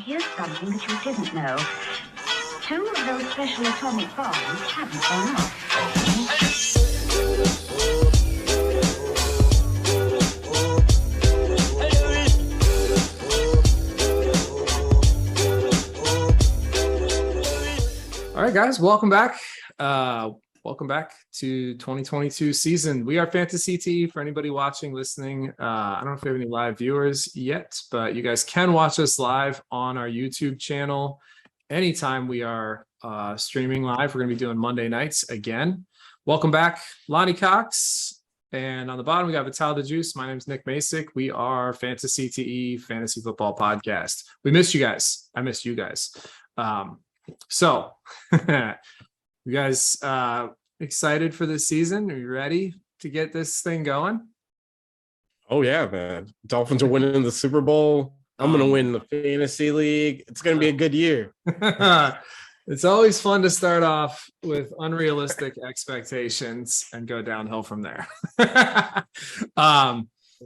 here's something that you didn't know. 2 of those special atomic bombs haven't gone off. All right, guys, welcome back. Welcome back to 2022 season. We are FantaCTE for anybody watching, listening. I don't know if we have any live viewers yet, but you guys can watch us live on our YouTube channel. Anytime we are streaming live, we're going to be doing Monday nights again. Welcome back, Lonnie Cox. And on the bottom, we got Vital the Juice. My name is Nick Masick. We are FantaCTE Fantasy Football Podcast. We missed you guys. I missed you guys. So you guys excited for this season? Are you ready to get this thing going? Oh yeah, man. Dolphins are winning the Super Bowl. I'm going to win the fantasy league. It's going to be a good year. It's always fun to start off with unrealistic expectations and go downhill from there.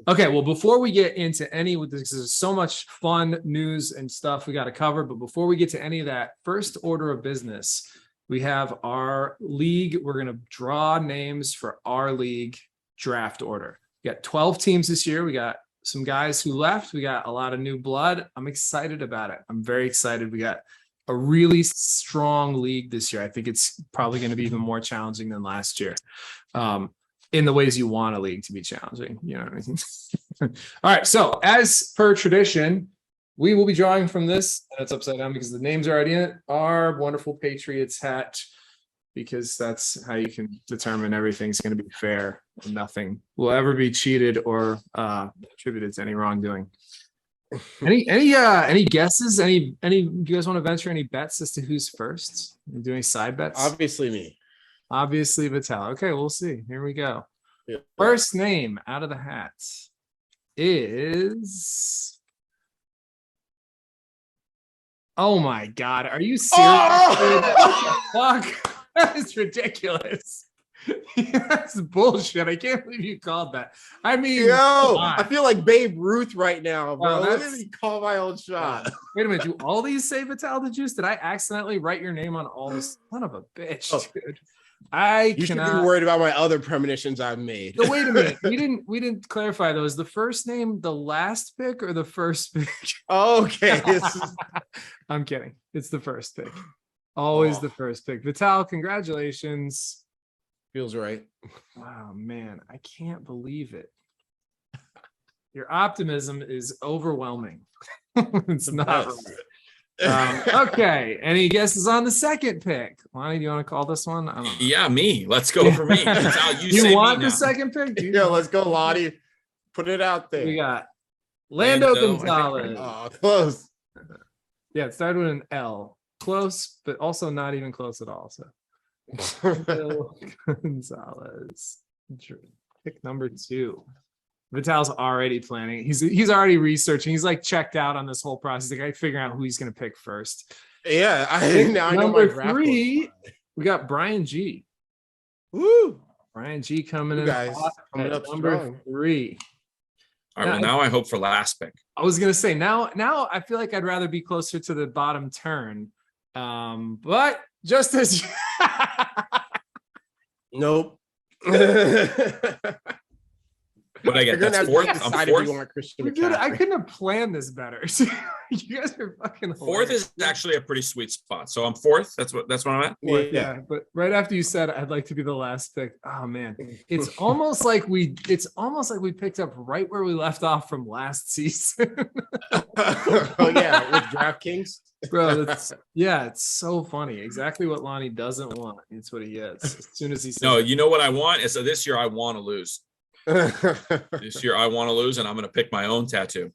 Okay, well, before we get into any of this, there's so much fun news and stuff we got to cover. But before we get to any of that, first order of business, we have our league. We're going to draw names for our league draft order. We got 12 teams this year. We got some guys who left. We got a lot of new blood. I'm excited about it. I'm very excited. We got a really strong league this year. I think it's probably going to be even more challenging than last year. In the ways you want a league to be challenging, you know what I mean? All right, so as per tradition, we will be drawing from this, and it's upside down because the names are already in it, our wonderful Patriots hat, because that's how you can determine everything's going to be fair and nothing will ever be cheated or attributed to any wrongdoing. Any guesses? Any you guys want to venture any bets as to who's first? Do any side bets? Obviously me. Obviously Vital. Okay, we'll see. Here we go. Yeah. First name out of the hat is... Oh my God. Are you serious? Oh! Fuck. That is ridiculous. That's bullshit. I can't believe you called that. I mean, I feel like Babe Ruth right now, bro. Wow, Let me call my own shot. Wait a minute. Do all these say Vital the Juice? Did I accidentally write your name on all this? Son of a bitch, dude. You should be worried about my other premonitions I've made. No, wait a minute. We didn't clarify those. The first name, the last pick, or the first pick? Okay. I'm kidding. It's the first pick. Always the first pick. Vital, congratulations. Feels right. Wow, man. I can't believe it. Your optimism is overwhelming. It's not right. Okay. Any guesses on the second pick? Lonnie, do you want to call this one? I don't know. Yeah, me. Let's go for me. You want the second pick? Yeah, let's go, Lottie. Put it out there. We got Lando Gonzalez. Oh, close. Yeah, it started with an L. Close, but also not even close at all. So Lando Gonzalez. Pick number 2. Vital's already planning. He's already researching. He's like checked out on this whole process. Like, I figure out who he's going to pick first. Yeah, now I know number my 3. We got Brian G. Woo! Brian G coming you in guys coming up number strong. 3. All right, now I hope for last pick. I was gonna say now I feel like I'd rather be closer to the bottom turn. But just as Nope. What I get? That's fourth. I'm fourth. I couldn't have planned this better. You guys are fucking hilarious. Fourth is actually a pretty sweet spot. So I'm fourth. That's what I'm at. Yeah, but right after you said I'd like to be the last pick. Oh man, it's almost like we picked up right where we left off from last season. Oh yeah, with DraftKings. Bro, it's so funny. Exactly what Lonnie doesn't want. It's what he gets as soon as he says. No, you know what I want is this year I want to lose. This year I want to lose, and I'm going to pick my own tattoo.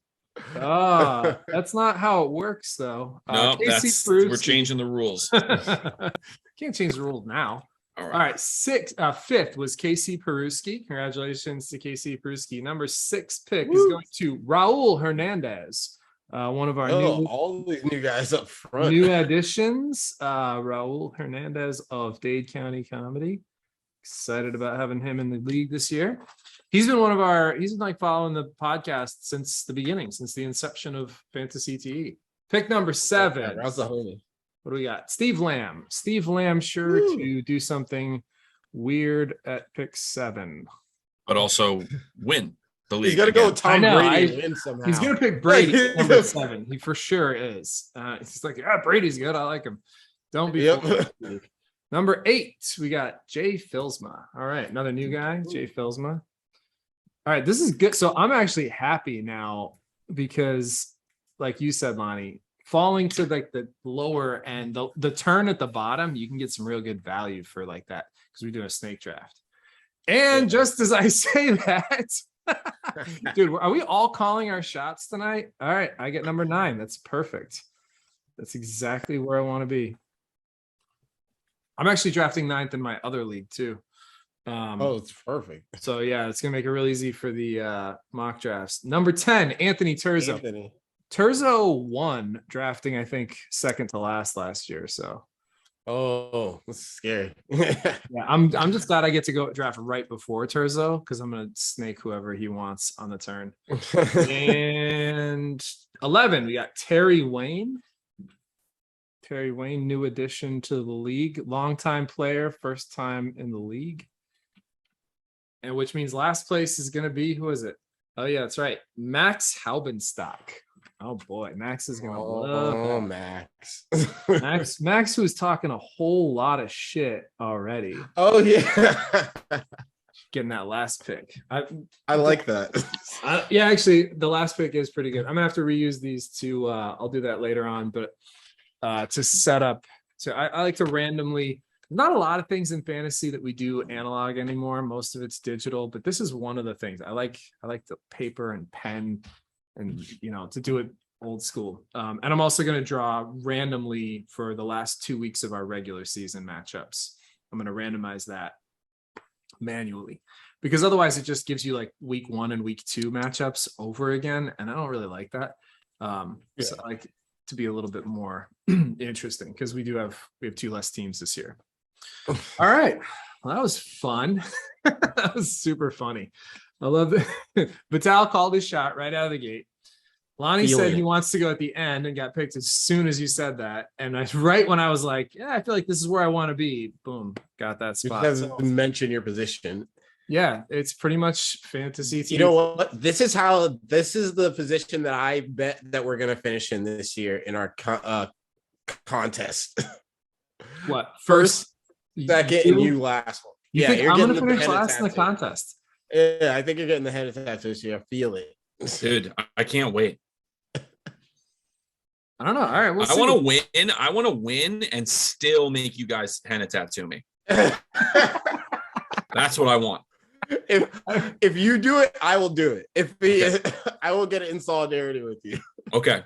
That's not how it works, though. No, we're changing the rules. Can't change the rules now. All right. Fifth was Casey Peruski. Congratulations to Casey Peruski. Number 6 pick is going to Raul Hernandez. One of our all these new guys up front. New additions. Raul Hernandez of Dade County Comedy. Excited about having him in the league this year. He's been following the podcast since the beginning, since the inception of FantaCTE. Pick number 7. Yeah, how's the homie? What do we got? Steve Lamb. Steve Lamb sure to do something weird at pick 7. But also win the league. He's got to go with I Tom know, Brady and win somehow. He's gonna pick Brady at number 7. He for sure is. He's like, yeah, Brady's good. I like him. Don't be fooled. Number 8, we got Jay Filsma. All right, another new guy, Jay Filsma. All right, this is good. So I'm actually happy now because, like you said, Lonnie, falling to like the lower end, the turn at the bottom, you can get some real good value for like that because we do a snake draft. And just as I say that, dude, are we all calling our shots tonight? All right, I get number 9. That's perfect. That's exactly where I want to be. I'm actually drafting 9th in my other league too. It's perfect. So yeah, it's gonna make it real easy for the mock drafts. Number 10, Anthony Turzo. Anthony. Turzo won drafting, I think, second to last year. So Oh, that's scary. yeah, I'm just glad I get to go draft right before Turzo because I'm gonna snake whoever he wants on the turn. And 11, we got Terry Wayne. Terry Wayne, new addition to the league, longtime player, first time in the league. And which means last place is going to be, who is it? Oh, yeah, that's right. Max Halbenstock. Oh, boy. Max is going to love Max. Max, who was talking a whole lot of shit already. Oh, yeah. Getting that last pick. I like that. Yeah, actually, the last pick is pretty good. I'm going to have to reuse these two. I'll do that later on. But to set up, so I like to randomly, not a lot of things in fantasy that we do analog anymore. Most of it's digital, but this is one of the things I like the paper and pen and, to do it old school. And I'm also going to draw randomly for the last 2 weeks of our regular season matchups. I'm going to randomize that manually because otherwise it just gives you like week 1 and week 2 matchups over again. And I don't really like that. So I like to be a little bit more interesting because we have 2 less teams this year. All right. Well, that was fun. That was super funny. I love it. Vital called his shot right out of the gate. Lonnie said he wants to go at the end and got picked as soon as you said that. And right when I was like, yeah, I feel like this is where I want to be. Boom, got that spot. You haven't mentioned your position. Yeah, it's pretty much fantasy. You know what? This is the position that I bet that we're going to finish in this year in our contest. What? First, second, and you last one. You think I'm going to finish last in the contest? Yeah, I think you're getting the head attack this year. I feel it. Dude, I can't wait. I don't know. All right. I want to win. I want to win and still make you guys henna tattoo me. That's what I want. If you do it, I will do it. I will get it in solidarity with you. Okay.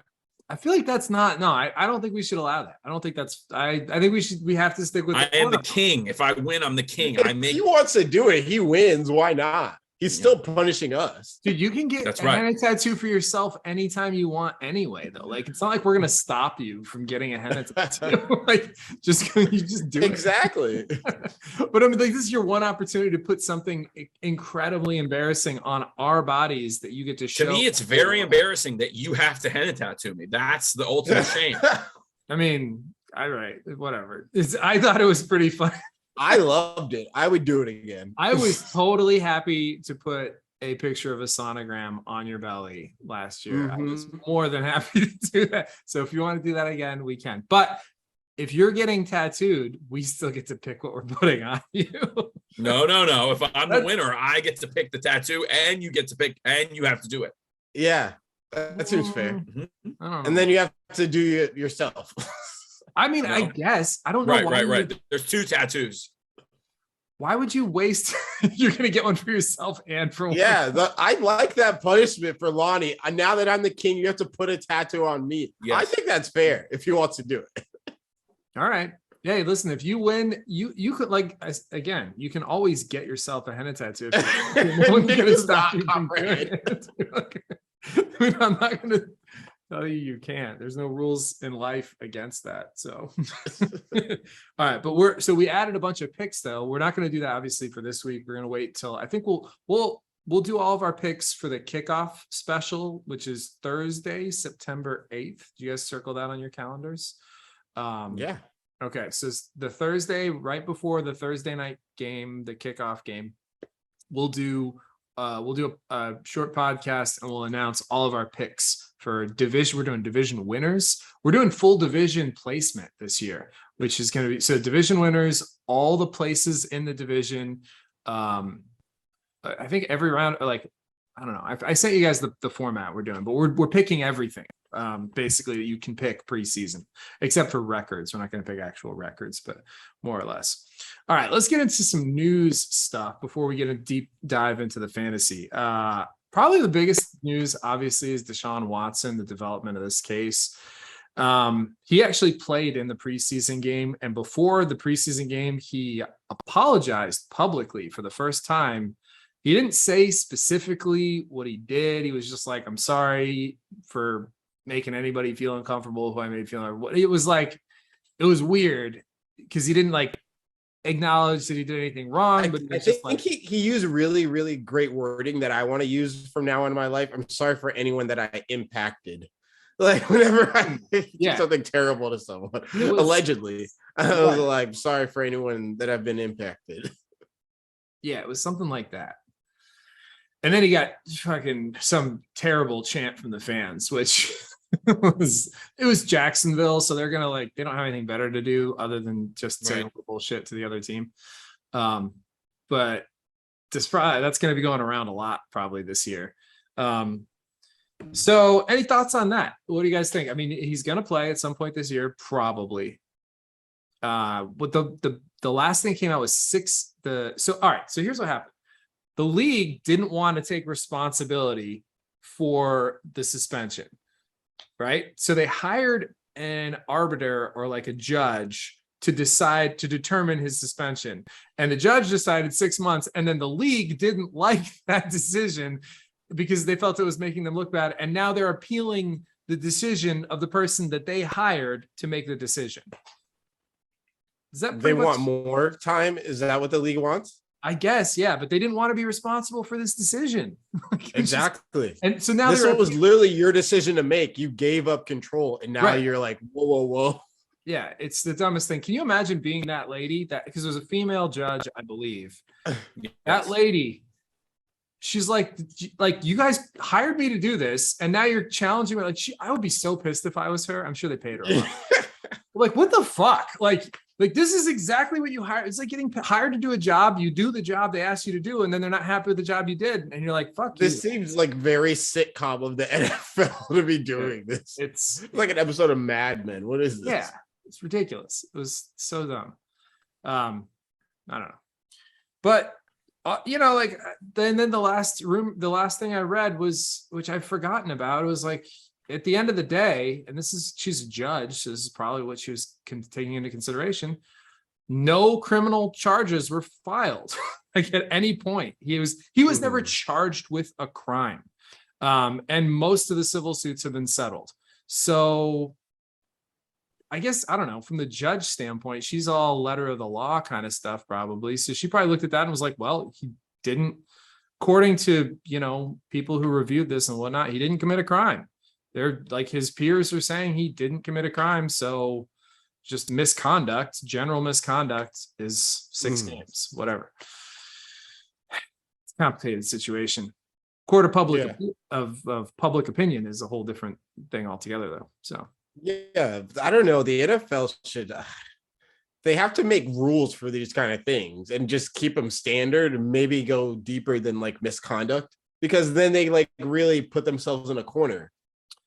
I feel like that's not. No, I don't think we should allow that. I don't think that's. I think we have to stick with. I am the king. If I win, I'm the king. If he wants to do it, he wins. Why not? He's still punishing us. Dude, you can get a henna tattoo for yourself anytime you want anyway, though. Like, it's not like we're going to stop you from getting a henna tattoo. Like, you just do it. Exactly. But I mean, like, this is your one opportunity to put something incredibly embarrassing on our bodies that you get to show. To me, it's very embarrassing that you have to henna tattoo me. That's the ultimate shame. I mean, whatever. I thought it was pretty fun. I loved it. I would do it again. I was totally happy to put a picture of a sonogram on your belly last year. Mm-hmm. I was more than happy to do that. So if you want to do that again, we can. But if you're getting tattooed, we still get to pick what we're putting on you. No. If I'm the winner, I get to pick the tattoo and you get to pick and you have to do it. Yeah, that seems fair. Mm-hmm. I don't know. And then you have to do it yourself. I mean, I guess. I don't know. Right. There's 2 tattoos. Why would you waste? You're going to get one for yourself and for one. Yeah, I like that punishment for Lonnie. Now that I'm the king, you have to put a tattoo on me. Yes. I think that's fair if he wants to do it. All right. Yeah, listen, if you win, you could, like, again, you can always get yourself a henna tattoo. No one's going to stop you from doing it. I'm not going to tell you can't. There's no rules in life against that. So, all right, but we added a bunch of picks though. We're not going to do that obviously for this week. We're going to wait till I think we'll we'll do all of our picks for the kickoff special, which is Thursday, September 8th. Do you guys circle that on your calendars? Yeah. Okay, so it's the Thursday right before the Thursday night game, the kickoff game. We'll do a short podcast and we'll announce all of our picks for division. We're doing division winners. We're doing full division placement this year, which is going to be so division winners, all the places in the division. I think every round, like, I don't know. I sent you guys the format we're doing, but we're picking everything. Basically that you can pick preseason, except for records. We're not going to pick actual records, but more or less. All right, let's get into some news stuff before we get a deep dive into the fantasy. Probably the biggest news, obviously, is Dashaun Watson, the development of this case. He actually played in the preseason game, and before the preseason game, he apologized publicly for the first time. He didn't say specifically what he did. He was just like, I'm sorry for making anybody feel uncomfortable who I made feel like. It was like, it was weird because he didn't like acknowledge that he did anything wrong. But I think he used really, really great wording that I want to use from now on in my life. I'm sorry for anyone that I impacted. Like whenever I do something terrible to someone, allegedly, I was like, sorry for anyone that I've been impacted. Yeah, it was something like that. And then he got fucking some terrible chant from the fans, which it was Jacksonville. So they're going to they don't have anything better to do other than just saying bullshit to the other team. But that's going to be going around a lot probably this year. So any thoughts on that? What do you guys think? I mean, he's going to play at some point this year, probably. But the last thing came out was all right. So here's what happened. The league didn't want to take responsibility for the suspension, right? So they hired an arbiter or like a judge to determine his suspension. And the judge decided 6 months. And then the league didn't like that decision because they felt it was making them look bad. And now they're appealing the decision of the person that they hired to make the decision. Is that they want more time? Is that what the league wants? I guess, yeah, but they didn't want to be responsible for this decision. Exactly. And so now this one was literally your decision to make. You gave up control, and now you're like, whoa. Yeah, it's the dumbest thing. Can you imagine being that lady? That because it was a female judge, I believe. Yes. That lady, she's like, you guys hired me to do this, and now you're challenging me. Like, I would be so pissed if I was her. I'm sure they paid her a lot. Like, what the fuck? Like this is exactly what you hired. It's like getting hired to do a job. You do the job they asked you to do, and then they're not happy with the job you did. And you're like, fuck you. This seems like very sitcom of the NFL to be doing this. It's like an episode of Mad Men. What is this? Yeah, it's ridiculous. It was so dumb. I don't know. But, then the last thing I read was, which I've forgotten about, it was like, at the end of the day, and she's a judge, so this is probably what she was taking into consideration. No criminal charges were filed like at any point. He was never charged with a crime. And most of the civil suits have been settled. So I guess, I don't know, from the judge standpoint, she's all letter of the law kind of stuff, probably. So she probably looked at that and was like, well, he didn't, according to, people who reviewed this and whatnot, he didn't commit a crime. They're like, his peers are saying he didn't commit a crime. So just misconduct, general misconduct is 6 games, whatever. It's a complicated situation. Court of public of public opinion is a whole different thing altogether, though. So yeah, I don't know. The NFL should they have to make rules for these kind of things and just keep them standard and maybe go deeper than like misconduct, because then they like really put themselves in a corner.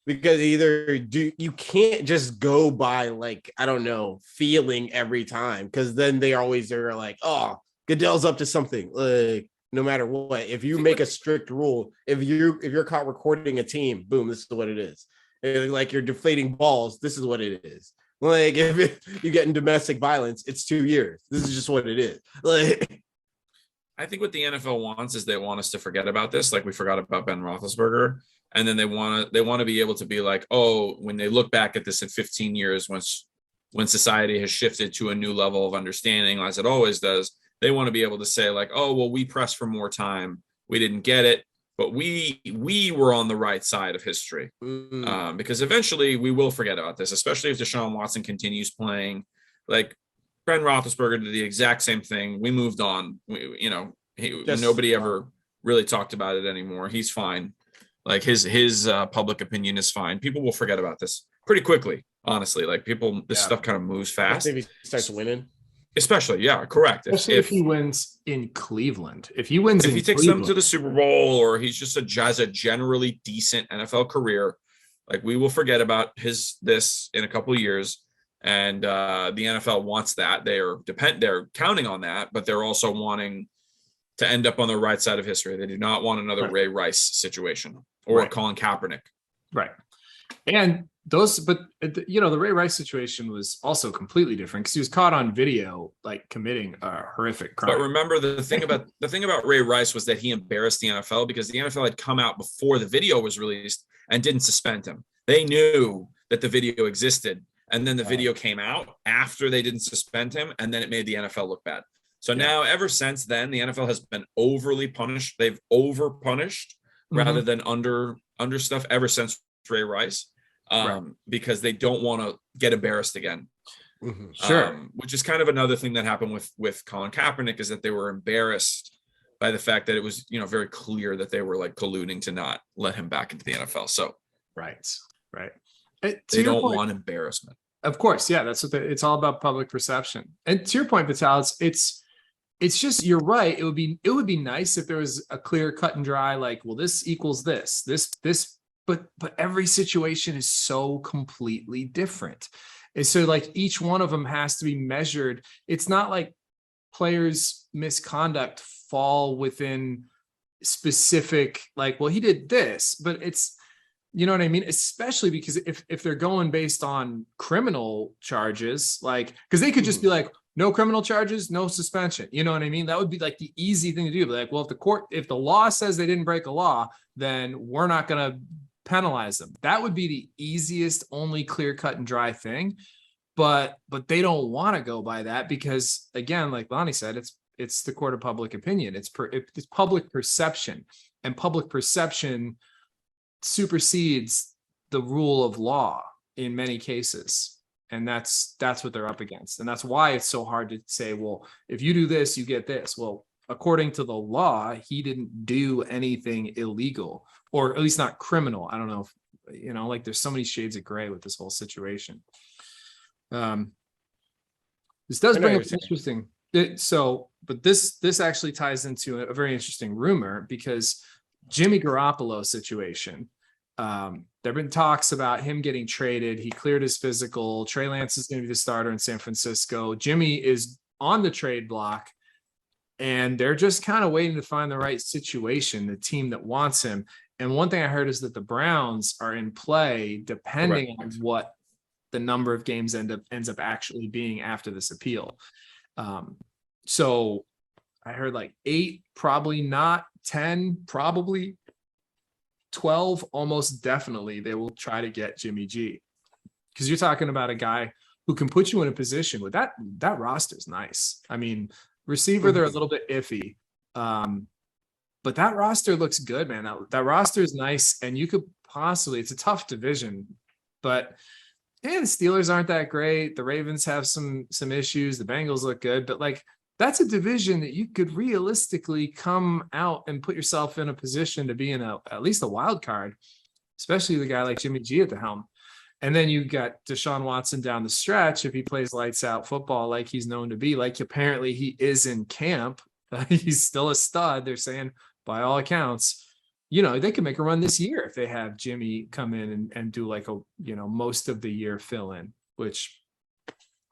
Because you can't just go by like, I don't know, feeling every time, because then they always are like, oh, Goodell's up to something. Like, no matter what, if you make a strict rule, if you're caught recording a team, boom, this is what it is. Like you're deflating balls, this is what it is. Like if you get in domestic violence, it's 2 years. This is just what it is. Like, I think what the NFL wants is they want us to forget about this, like we forgot about Ben Roethlisberger. And then they want to be able to be like, oh, when they look back at this in 15 years, when society has shifted to a new level of understanding, as it always does, they want to be able to say like, oh, well, we pressed for more time We didn't get it, but we were on the right side of history, because eventually we will forget about this, especially if Dashaun Watson continues playing. Like Ben Roethlisberger did the exact same thing. We moved on. Nobody ever really talked about it anymore. He's fine. Like his public opinion is fine. People will forget about this pretty quickly. Honestly, like this stuff kind of moves fast. If he starts winning. Especially, yeah, correct. Especially if he wins in Cleveland. If he takes them to the Super Bowl, or he's just a generally decent NFL career, like we will forget about this in a couple of years. And the NFL wants that. They're counting on that, but they're also wanting to end up on the right side of history. They do not want another Ray Rice situation or Colin Kaepernick. Right. And the Ray Rice situation was also completely different because he was caught on video, like committing a horrific crime. But remember, the thing about Ray Rice was that he embarrassed the NFL because the NFL had come out before the video was released and didn't suspend him. They knew that the video existed, and then the video came out after they didn't suspend him, and then it made the NFL look bad. So now, ever since then, the NFL has been overly punished. They've over punished rather than under stuff ever since Ray Rice. Because they don't want to get embarrassed again. Sure. Which is kind of another thing that happened with Colin Kaepernick, is that they were embarrassed by the fact that it was, very clear that they were like colluding to not let him back into the NFL. So right. They don't want embarrassment. Of course, yeah, that's what it's all about, public perception. And to your point, Vital, it's just, you're right. It would be nice if there was a clear cut and dry, like, well, this equals this. But every situation is so completely different. And so like each one of them has to be measured. It's not like players' misconduct fall within specific, like, well, he did this, but it's, you know what I mean? Especially because if they're going based on criminal charges, like, because they could just be like, no criminal charges, no suspension. You know what I mean? That would be like the easy thing to do. Like, well, if the law says they didn't break a law, then we're not going to penalize them. That would be the easiest, only clear cut and dry thing. But they don't want to go by that because, again, like Lonnie said, it's the court of public opinion. It's public perception, and public perception supersedes the rule of law in many cases. And that's what they're up against. And that's why it's so hard to say, well, if you do this, you get this. Well, according to the law, he didn't do anything illegal, or at least not criminal. I don't know if, like there's so many shades of gray with this whole situation. This does bring up interesting. But this actually ties into a very interesting rumor, because Jimmy Garoppolo situation, there've been talks about him getting traded. He cleared his physical. Trey Lance is going to be the starter in San Francisco. Jimmy is on the trade block, and they're just kind of waiting to find the right situation, the team that wants him. And one thing I heard is that the Browns are in play depending on what the number of games ends up actually being after this appeal. So I heard like 8, probably not 10, probably 12, almost definitely they will try to get Jimmy G. Because you're talking about a guy who can put you in a position with that roster's nice. I mean, receiver, they're a little bit iffy. But that roster looks good, man. That roster is nice, and you could possibly, it's a tough division, but the Steelers aren't that great. The Ravens have some issues. The Bengals look good, but like that's a division that you could realistically come out and put yourself in a position to be in at least a wild card, especially the guy like Jimmy G at the helm. And then you got Dashaun Watson down the stretch. If he plays lights out football like he's known to be, like apparently he is in camp, he's still a stud. They're saying by all accounts, they could make a run this year if they have Jimmy come in and do like a, most of the year fill in, which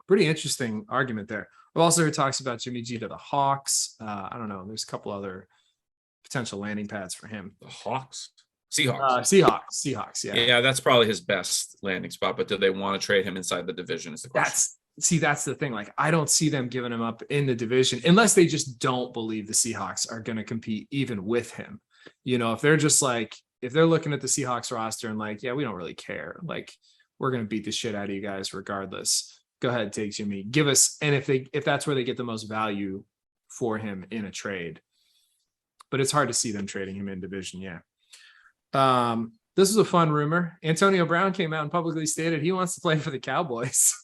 pretty interesting argument there. I've also heard talks about Jimmy G to the Hawks. I don't know. There's a couple other potential landing pads for him. The Hawks? Seahawks. Seahawks. Yeah. Yeah, that's probably his best landing spot. But do they want to trade him inside the division? Is the question. That's the thing. Like, I don't see them giving him up in the division unless they just don't believe the Seahawks are going to compete even with him. If they're just like, if they're looking at the Seahawks roster and like, yeah, we don't really care. Like, we're going to beat the shit out of you guys regardless. Go ahead, take Jimmy. Give us, and if that's where they get the most value for him in a trade. but it's hard to see them trading him in division. Yeah. This is a fun rumor. Antonio Brown came out and publicly stated he wants to play for the Cowboys.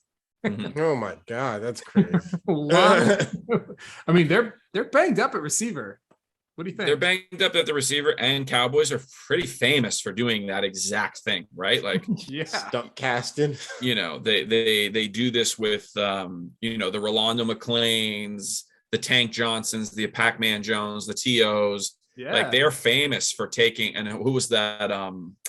Oh my God, that's crazy. I mean, they're banged up at receiver. What do you think? They're banged up at the receiver, and Cowboys are pretty famous for doing that exact thing, right? Like, yeah, stunt casting. They do this with the Rolando McClains, the Tank Johnsons, the Pac-Man Jones, the TOs. Yeah. Like, they're famous for taking. And who was that?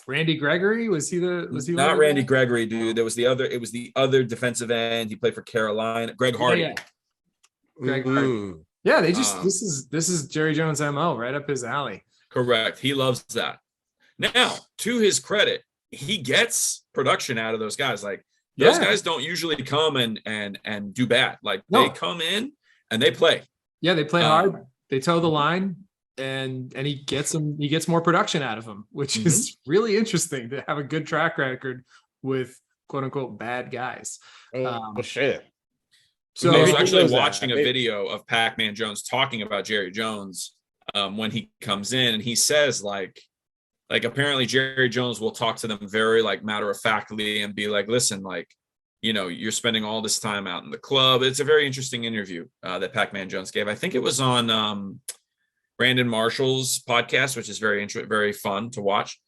Randy Gregory? Was he not Randy Gregory, dude? There was the other. It was the other defensive end. He played for Carolina. Greg Hardy. Yeah. Greg Hardy. Yeah, they just this is Jerry Jones' MO, right up his alley. Correct. He loves that. Now, to his credit, he gets production out of those guys. Like, those guys don't usually come and do bad. Like, they come in and they play. Yeah, they play hard. They toe the line, and he gets more production out of them, which is really interesting to have a good track record with quote unquote bad guys. Shit. So I was actually watching a video of Pac-Man Jones talking about Jerry Jones when he comes in, and he says like apparently Jerry Jones will talk to them very like matter of factly and be like, listen, like, you're spending all this time out in the club. It's a very interesting interview that Pac-Man Jones gave. I think it was on Brandon Marshall's podcast, which is very fun to watch.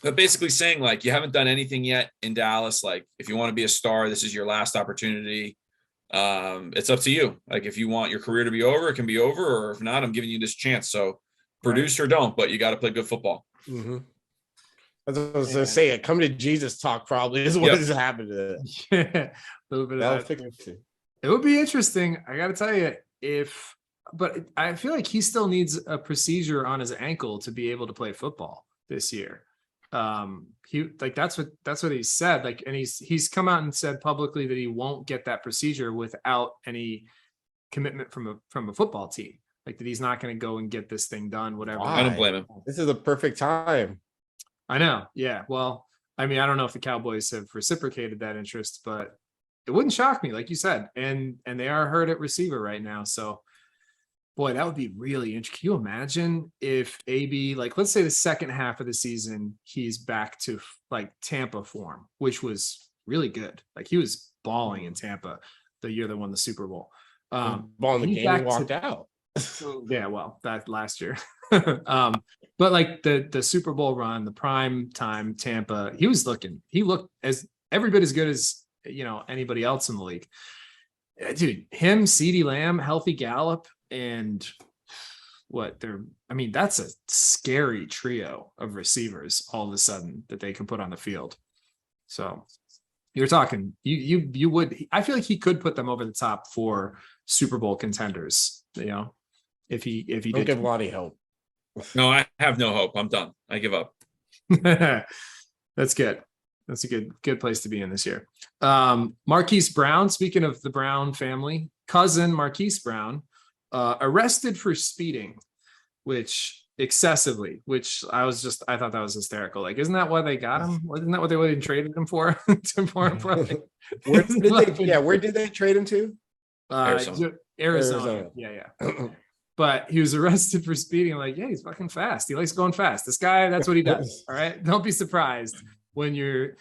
But basically saying, like, you haven't done anything yet in Dallas. Like, if you want to be a star, this is your last opportunity. It's up to you. Like, if you want your career to be over, it can be over. Or if not, I'm giving you this chance. So produce or don't, but you got to play good football. Mm-hmm. As I was going to say, come to Jesus talk probably is what has happened to that. Yeah, a little bit of that. It would be interesting. I got to tell you, but I feel like he still needs a procedure on his ankle to be able to play football this year. That's what he said. Like, and he's come out and said publicly that he won't get that procedure without any commitment from a football team. Like, that he's not going to go and get this thing done, whatever. Why? I don't blame him. This is a perfect time. I know. Yeah. Well, I mean, I don't know if the Cowboys have reciprocated that interest, but it wouldn't shock me, like you said. And they are hurt at receiver right now. So, boy, that would be really interesting. Can you imagine if AB, like, let's say the second half of the season, he's back to like Tampa form, which was really good. Like, he was balling in Tampa the year they won the Super Bowl. Ball in the game, he walked out. Yeah, well, that last year. But like the Super Bowl run, the prime time Tampa, he looked as every bit as good as anybody else in the league. Dude, him, CeeDee Lamb, healthy Gallup, and that's a scary trio of receivers all of a sudden that they can put on the field. So you're talking, you would, I feel like he could put them over the top for Super Bowl contenders, if he don't give Lottie hope. No, I have no hope. I'm done. I give up. That's good. That's a good place to be in this year. Marquise Brown, speaking of the Brown family, cousin Marquise Brown, arrested for speeding, which I thought that was hysterical. Like, isn't that why they got him? Isn't that what they traded him for? Where did they trade him to? Arizona. Yeah. But he was arrested for speeding. Like, yeah, he's fucking fast. He likes going fast. This guy, that's what he does. All right. Don't be surprised when you're,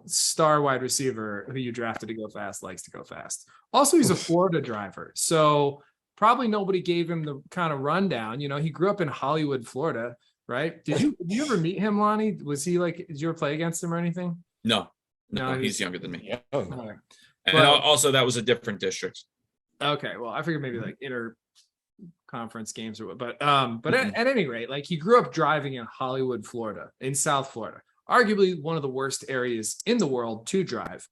star wide receiver who you drafted to go fast likes to go fast. Also, he's a Florida driver. So probably nobody gave him the kind of rundown. He grew up in Hollywood, Florida, right? Did you ever meet him, Lonnie? Was he like, did you ever play against him or anything? No, he's younger than me. Yeah. And also that was a different district. Okay. Well, I figured maybe like conference games or what, but at any rate, like, he grew up driving in Hollywood, Florida, in South Florida, arguably one of the worst areas in the world to drive.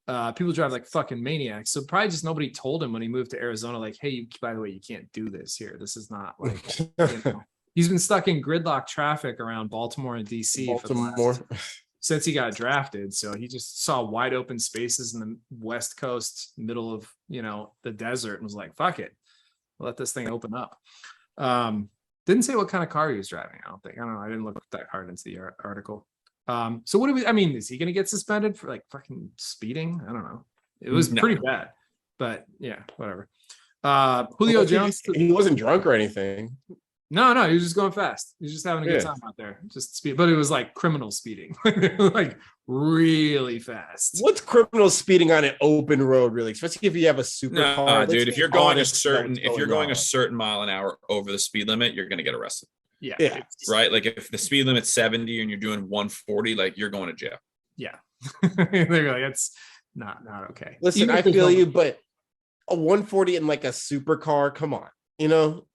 People drive like fucking maniacs. So probably just nobody told him when he moved to Arizona, like, hey, by the way, you can't do this here. This is not like, he's been stuck in gridlock traffic around Baltimore and DC since he got drafted. So he just saw wide open spaces in the West Coast, middle of, the desert, and was like, fuck it. Let this thing open up. Didn't say what kind of car he was driving. I don't know. I didn't look that hard into the article. So is he going to get suspended for like fucking speeding? I don't know. It was pretty bad, but yeah, whatever. Julio Jones. He wasn't drunk or anything. No, he was just going fast. He was just having a good time out there. Just speed, but it was like criminal speeding, like really fast. What's criminal speeding on an open road, really? Especially if you have a supercar. Dude, if you're going a certain mile an hour over the speed limit, you're gonna get arrested. Yeah. Right. Like if the speed limit's 70 and you're doing 140, like you're going to jail. Yeah. They're like, that's not okay. Listen, I feel you, but a 140 in like a supercar, come on, you know?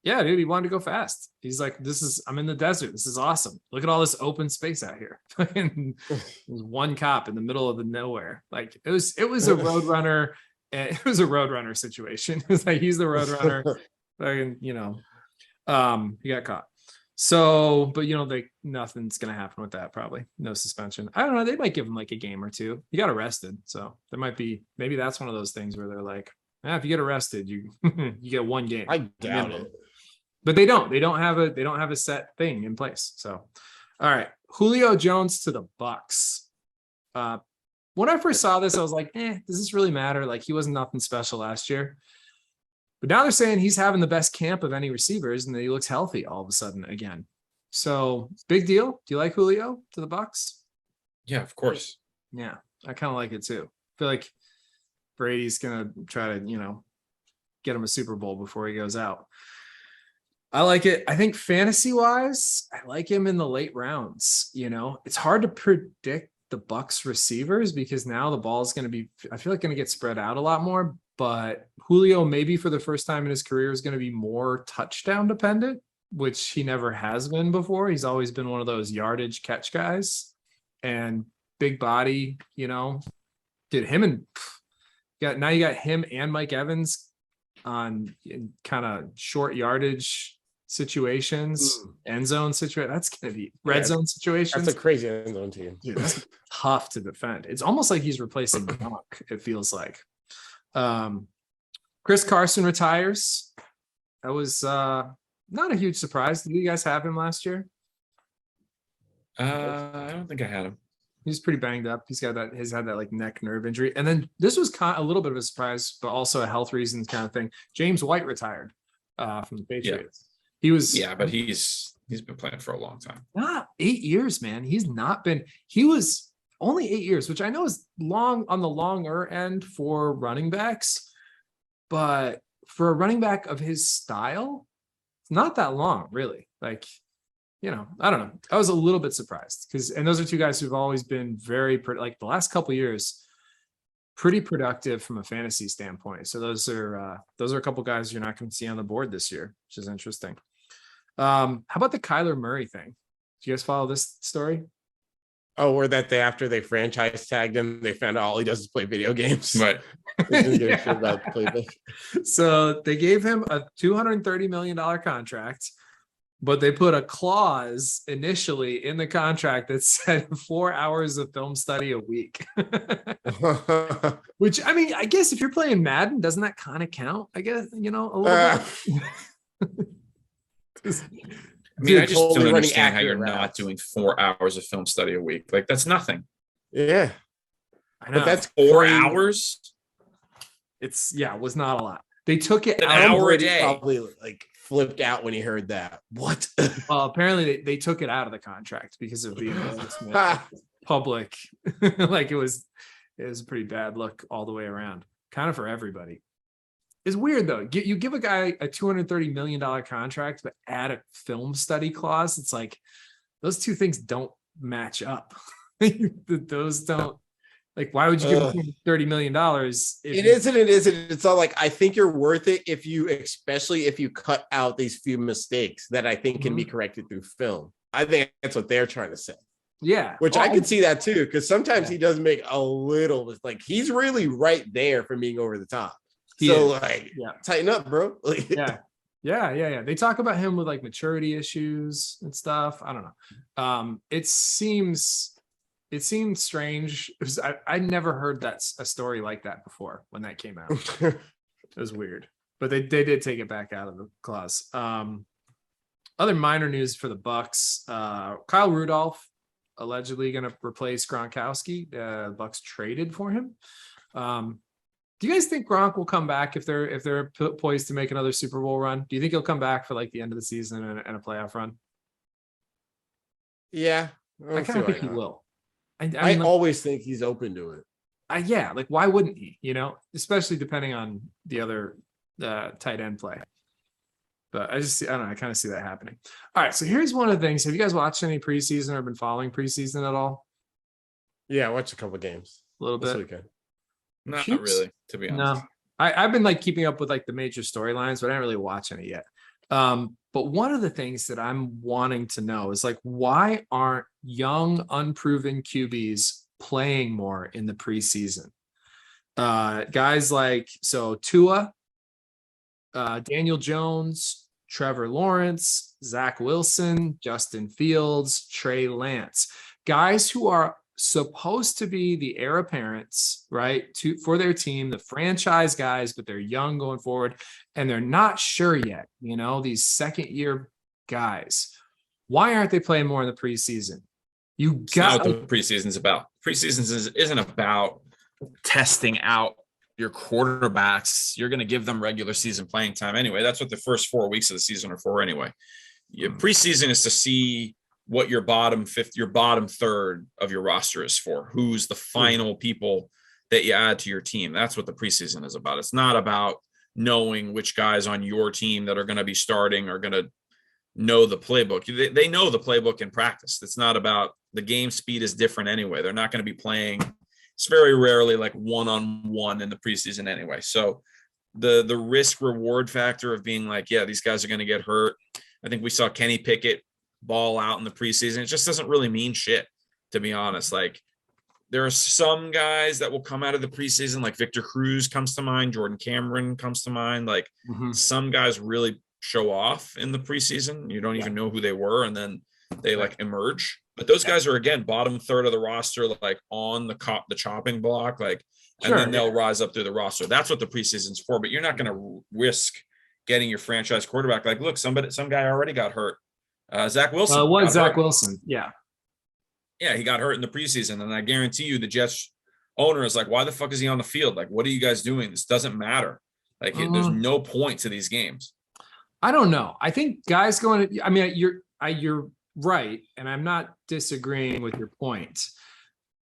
Yeah, dude, he wanted to go fast. He's like, I'm in the desert. This is awesome. Look at all this open space out here. There's one cop in the middle of the nowhere. Like it was a roadrunner. It was a roadrunner situation. It was like, he's the roadrunner. He got caught. So, but nothing's going to happen with that. Probably no suspension. I don't know. They might give him like a game or two. He got arrested. So there might be, maybe that's one of those things where they're like, if you get arrested, you get one game. I doubt it. But they don't have a set thing in place. So, all right, Julio Jones to the Bucks. When I first saw this, I was like, does this really matter? Like he wasn't nothing special last year. But now they're saying he's having the best camp of any receivers and that he looks healthy all of a sudden again. So big deal. Do you like Julio to the Bucks? Yeah, of course. Yeah, I kind of like it too. I feel like Brady's gonna try to, get him a Super Bowl before he goes out. I like it. I think fantasy wise, I like him in the late rounds. It's hard to predict the Bucks receivers because now the ball is going to be, I feel like, going to get spread out a lot more. But Julio, maybe for the first time in his career, is going to be more touchdown dependent, which he never has been before. He's always been one of those yardage catch guys and big body. Did him and now you got him and Mike Evans on kind of short yardage situations, end zone situation. That's gonna be red zone situations. That's a crazy end zone team. Dude, that's tough to defend. It's almost like he's replacing Gronk, it feels like. Chris Carson retires. That was not a huge surprise. Did you guys have him last year? I don't think I had him. He's pretty banged up. He's had that like neck nerve injury. And then this was kind of a little bit of a surprise, but also a health reasons kind of thing. James White retired from the Patriots. He was, but he's been playing for a long time. Not 8 years, man. He was only 8 years, which I know is long on the longer end for running backs, but for a running back of his style, it's not that long, really. Like, I don't know. I was a little bit surprised and those are two guys who've always been very, like the last couple of years, pretty productive from a fantasy standpoint. So those are a couple guys you're not going to see on the board this year, which is interesting. How about the Kyler Murray thing? Do you guys follow this story? Oh, where that after they franchise tagged him, they found out all he does is play video games. Right. So they gave him a $230 million contract, but they put a clause initially in the contract that said 4 hours of film study a week. Which, I mean, I guess if you're playing Madden, doesn't that kind of count? I guess, a little bit. I just don't understand how you're not doing 4 hours of film study a week. Like, that's nothing. Yeah. I know. But that's 4 hours. It was not a lot. They took it an hour a day. Probably like flipped out when he heard that. What? Well, apparently they took it out of the contract because of the embarrassment public. Like it was a pretty bad look all the way around, kind of for everybody. It's weird though. You give a guy a $230 million contract, but add a film study clause. It's like those two things don't match up. Those don't. Like, why would you give him $30 million? It isn't. It's all like, I think you're worth it especially if you cut out these few mistakes that I think can be corrected through film. I think that's what they're trying to say. Yeah. Which I could see that too, because sometimes he does make a little, like he's really right there from being over the top. Tighten up, bro. Yeah. They talk about him with like maturity issues and stuff. I don't know. It seems strange. I never heard a story like that before when that came out. It was weird, but they did take it back out of the clause. Other minor news for the Bucks: Kyle Rudolph allegedly going to replace Gronkowski. Bucks traded for him. Do you guys think Gronk will come back if they're poised to make another Super Bowl run? Do you think he'll come back for like the end of the season and a playoff run? Yeah, I kind of think he will. I I mean, like, always think he's open to it. yeah, like why wouldn't he? You know, especially depending on the other tight end play. But I don't know. I kind of see that happening. All right, so here's one of the things. Have you guys watched any preseason or been following preseason at all? Yeah, I watched a couple games A little this bit. weekend. Not Chiefs? really, to be honest. No, I've been like keeping up with like the major storylines, but I didn't really watch any yet. But one of the things that I'm wanting to know is like, why aren't young, unproven QBs playing more in the preseason? Guys like Tua, Daniel Jones, Trevor Lawrence, Zach Wilson, Justin Fields, Trey Lance, guys who are supposed to be the heir apparents, right, for their team, the franchise guys, but they're young going forward and they're not sure yet. You know, these second year guys, why aren't they playing more in the preseason? You got what the preseason's about. Preseason isn't about testing out your quarterbacks. You're going to give them regular season playing time anyway. That's what the first 4 weeks of the season are for anyway. Your preseason is to see what your bottom third of your roster is for. Who's the final people that you add to your team? That's what the preseason is about. It's not about knowing which guys on your team that are going to be starting are going to know the playbook. They know the playbook in practice. It's not about the game speed is different anyway. They're not going to be playing. It's very rarely like one-on-one in the preseason anyway. So the risk reward factor of being like, yeah, these guys are going to get hurt. I think we saw Kenny Pickett ball out in the preseason. It just doesn't really mean shit, to be honest. Like there are some guys that will come out of the preseason, like Victor Cruz comes to mind, Jordan Cameron comes to mind. Like some guys really show off in the preseason. You don't even know who they were, and then they like emerge. But those guys are again bottom third of the roster, like on the chopping block, like, and then they'll rise up through the roster. That's what the preseason's for. But you're not going to risk getting your franchise quarterback. Like, look, some guy already got hurt. Zach Wilson. Zach Wilson? Yeah, he got hurt in the preseason, and I guarantee you, the Jets owner is like, "Why the fuck is he on the field? Like, what are you guys doing? This doesn't matter. Like, there's no point to these games." I don't know. I think guys going. I mean, you're right, and I'm not disagreeing with your point.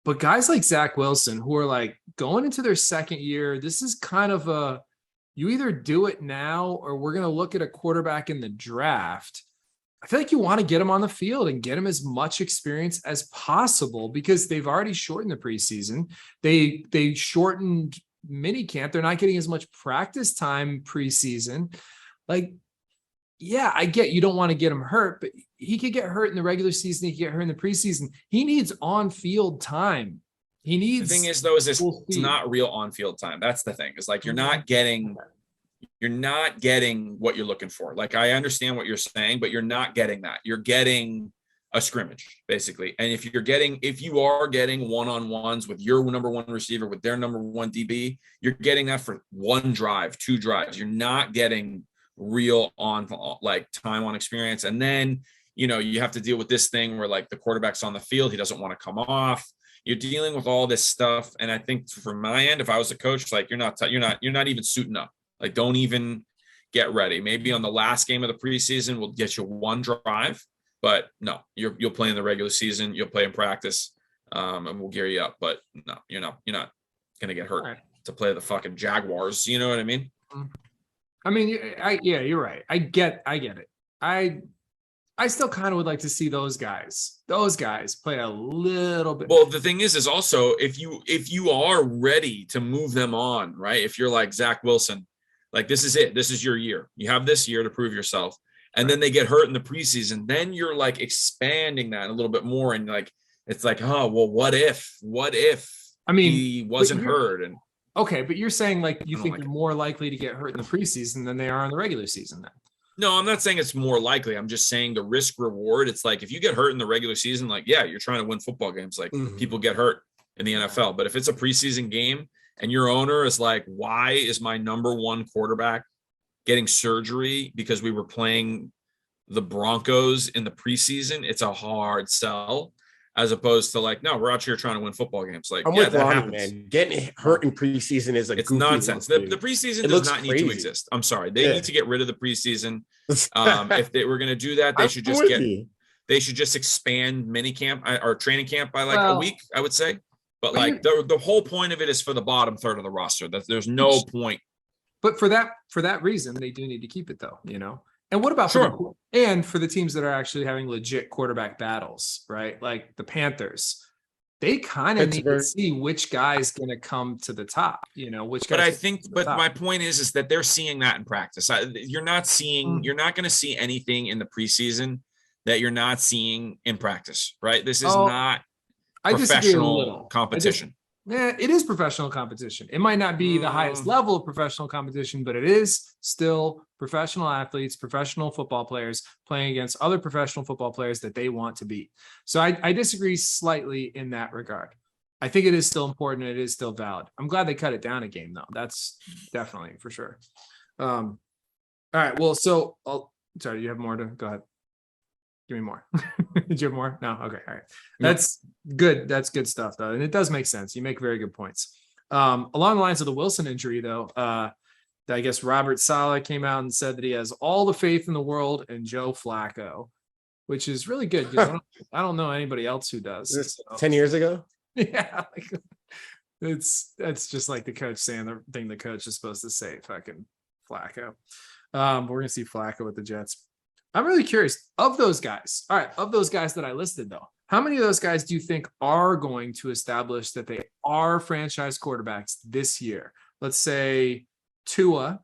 But guys like Zach Wilson, who are like going into their second year, this is kind of you either do it now or we're going to look at a quarterback in the draft. I feel like you want to get him on the field and get him as much experience as possible because they've already shortened the preseason. They shortened mini camp. They're not getting as much practice time preseason. Like, yeah, I get you don't want to get him hurt, but he could get hurt in the regular season. He could get hurt in the preseason. He needs on-field time. He needs. The thing is, though, is it's not real on-field time. That's the thing. Is like you're not getting what you're looking for. Like I understand what you're saying, but you're not getting that. You're getting a scrimmage, basically. And if you are getting one-on-ones with your number one receiver, with their number one DB, you're getting that for one drive, two drives. You're not getting real on like time on experience. And then, you have to deal with this thing where like the quarterback's on the field. He doesn't want to come off. You're dealing with all this stuff. And I think from my end, if I was a coach, like you're not even suiting up. Like, don't even get ready. Maybe on the last game of the preseason, we'll get you one drive, but no, you'll play in the regular season. You'll play in practice, and we'll gear you up. But no, you're not going to get hurt to play the fucking Jaguars. You know what I mean? I mean, you're right. I get it. I still kind of would like to see those guys play a little bit. Well, the thing is also if you are ready to move them on, right? If you're like Zach Wilson, like this is it. This is your year. You have this year to prove yourself. And then they get hurt in the preseason. Then you're like expanding that a little bit more. And like, it's like, oh, well, what if he wasn't hurt? And okay, but you're saying like you think they're more likely to get hurt in the preseason than they are in the regular season then? No, I'm not saying it's more likely. I'm just saying the risk reward. It's like if you get hurt in the regular season, like, yeah, you're trying to win football games. Like people get hurt in the NFL. But if it's a preseason game and your owner is like, why is my number one quarterback getting surgery because we were playing the Broncos in the preseason? It's a hard sell. as opposed to like, no, we're out here trying to win football games. Like, I'm yeah, with that Lonnie, happens. man. Getting hurt in preseason is a It's goofy nonsense. look, The dude. preseason It does looks not need to crazy. exist. I'm sorry. They need to get rid of the preseason. I'm If they were going to do that, they should just with you. they should just expand mini camp or training camp by like a Well, week, I would say. But but like the whole point of it is for the bottom third of the roster. That there's no point. But for that reason, they do need to keep it though, you know. And what about Sure. for the teams that are actually having legit quarterback battles, right? Like the Panthers, they kind of need to Pittsburgh. see which guy's going to come to the top, you know, which But guys I gonna think, come to the but top. my point is that they're seeing that in practice. You're not going to see anything in the preseason that you're not seeing in practice, right? This is not I disagree a little. professional competition. It is professional competition. It might not be the highest level of professional competition, but it is still professional athletes, professional football players playing against other professional football players that they want to beat. So I disagree slightly in that regard. I think it is still important. It is still valid. I'm glad they cut it down a game though. That's definitely for sure. All right. Well, so sorry, you have more to go ahead. Give me more. Did you have more? No. Okay. All right. That's good. That's good stuff though. And it does make sense. You make very good points. Along the lines of the Wilson injury though, I guess Robert Saleh came out and said that he has all the faith in the world in Joe Flacco, which is really good. Because I don't know anybody else who does. This So. 10 years ago? Yeah. It's just like the coach saying the thing the coach is supposed to say, fucking Flacco. We're going to see Flacco with the Jets. I'm really curious of those guys. All right. Of those guys that I listed though, how many of those guys do you think are going to establish that they are franchise quarterbacks this year? Let's say Tua.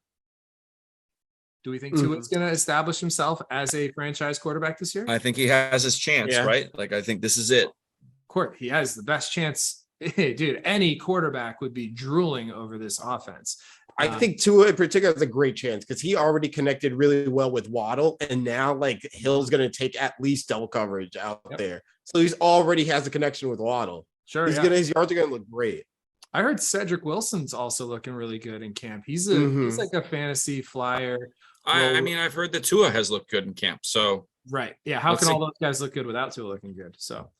Do we think Tua is going to establish himself as a franchise quarterback this year? I think he has his chance, right? Like, I think this is it. Of course, he has the best chance. Dude, any quarterback would be drooling over this offense. I think Tua in particular has a great chance because he already connected really well with Waddle, and now like Hill's going to take at least double coverage out there, so he's already has a connection with Waddle. Sure, his yards are going to look great. I heard Cedric Wilson's also looking really good in camp. He's like a fantasy flyer. I mean, I've heard that Tua has looked good in camp. So right, yeah. How Let's can see. all those guys look good without Tua looking good? So,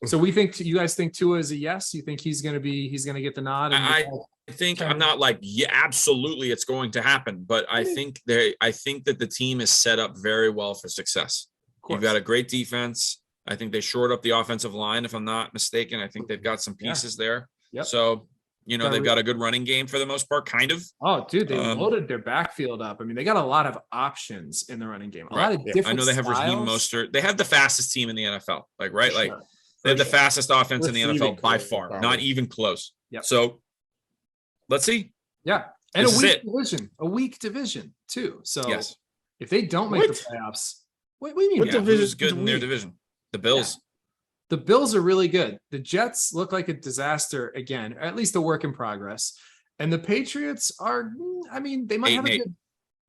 so we think you guys think Tua is a yes. You think he's going to get the nod? I think I'm not like, yeah, absolutely, it's going to happen. But I think that the team is set up very well for success. You've got a great defense. I think they shored up the offensive line, if I'm not mistaken. I think they've got some pieces there. Yep. So, you know, they've got a good running game for the most part, kind of. Oh, dude, they loaded their backfield up. I mean, they got a lot of options in the running game. A lot of different I know they have Raheem styles. Mostert. They have the fastest team in the NFL. Like, right? For Like, sure. they have the fastest offense in the Receiving NFL by core, far. probably. Not even close. Yep. So, let's see. Yeah. And This is a weak division too. So Yes. if they don't make the playoffs, what do you mean? What Yeah, division who's good is in their weak? division? The Bills. The Bills are really good. The Jets look like a disaster again, or at least a work in progress. And the Patriots are, I mean, they might have a 8-8.